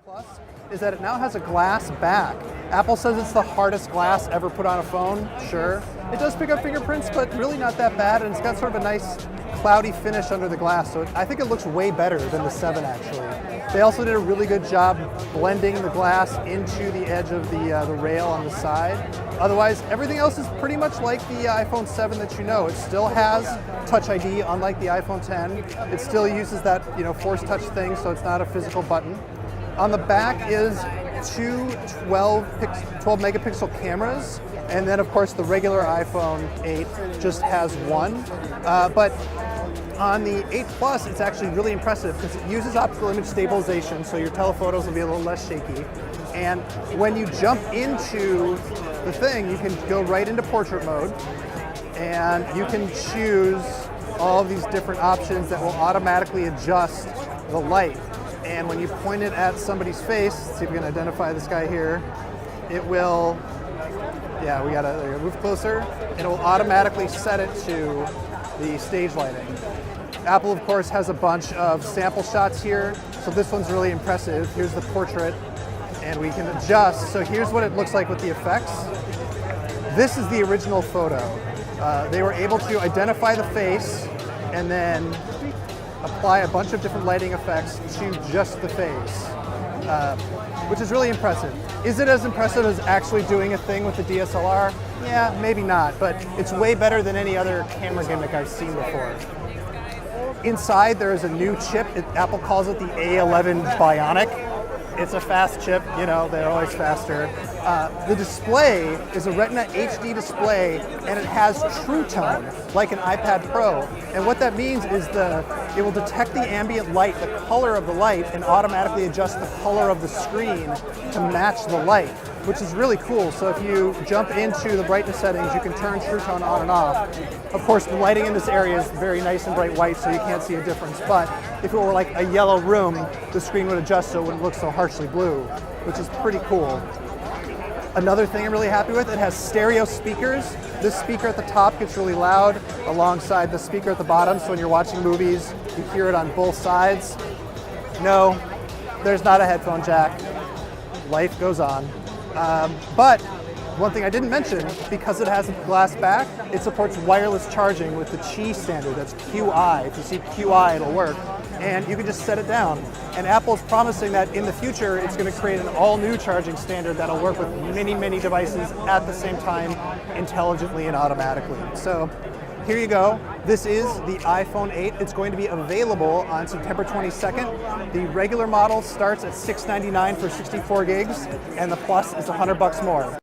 Plus is that it now has a glass back. Apple says it's the hardest glass ever put on a phone. Sure, it does pick up fingerprints, but really not that bad, and it's got sort of a nice cloudy finish under the glass, so I think it looks way better than the 7 actually. They also did a really good job blending the glass into the edge of the rail on the side. Otherwise, everything else is pretty much like the iPhone 7 that you know. It still has Touch ID, unlike the iPhone 10. It still uses that Force Touch thing, so it's not a physical button. On the back is two 12 megapixel cameras, and then of course the regular iPhone 8 just has one. But on the 8 Plus, it's actually really impressive because it uses optical image stabilization, so your telephotos will be a little less shaky. And when you jump into the thing, you can go right into portrait mode, and you can choose all of these different options that will automatically adjust the light. And when you point it at somebody's face, let's see if we can identify this guy here, it will, we gotta move closer, and it will automatically set it to the stage lighting. Apple, of course, has a bunch of sample shots here, so this one's really impressive. Here's the portrait, and we can adjust. So here's what it looks like with the effects. This is the original photo. They were able to identify the face and then apply a bunch of different lighting effects to just the face, which is really impressive. Is it as impressive as actually doing a thing with the DSLR? Yeah, maybe not, but it's way better than any other camera gimmick I've seen before. Inside there is a new chip. Apple calls it the A11 Bionic. It's a fast chip, they're always faster. The display is a Retina HD display, and it has True Tone, like an iPad Pro. And what that means is it will detect the ambient light, the color of the light, and automatically adjust the color of the screen to match the light, which is really cool. So if you jump into the brightness settings, you can turn True Tone on and off. Of course, the lighting in this area is very nice and bright white, so you can't see a difference. But if it were like a yellow room, the screen would adjust so it wouldn't look so harshly blue, which is pretty cool. Another thing I'm really happy with, it has stereo speakers. This speaker at the top gets really loud alongside the speaker at the bottom, so when you're watching movies, you hear it on both sides. No, there's not a headphone jack. Life goes on. But one thing I didn't mention, because it has a glass back, it supports wireless charging with the Qi standard. That's QI. If you see QI, it'll work. And you can just set it down. And Apple's promising that in the future, it's going to create an all-new charging standard that'll work with many, many devices at the same time, intelligently and automatically. So here you go. This is the iPhone 8. It's going to be available on September 22nd. The regular model starts at $699 for 64 gigs, and the Plus is $100 more.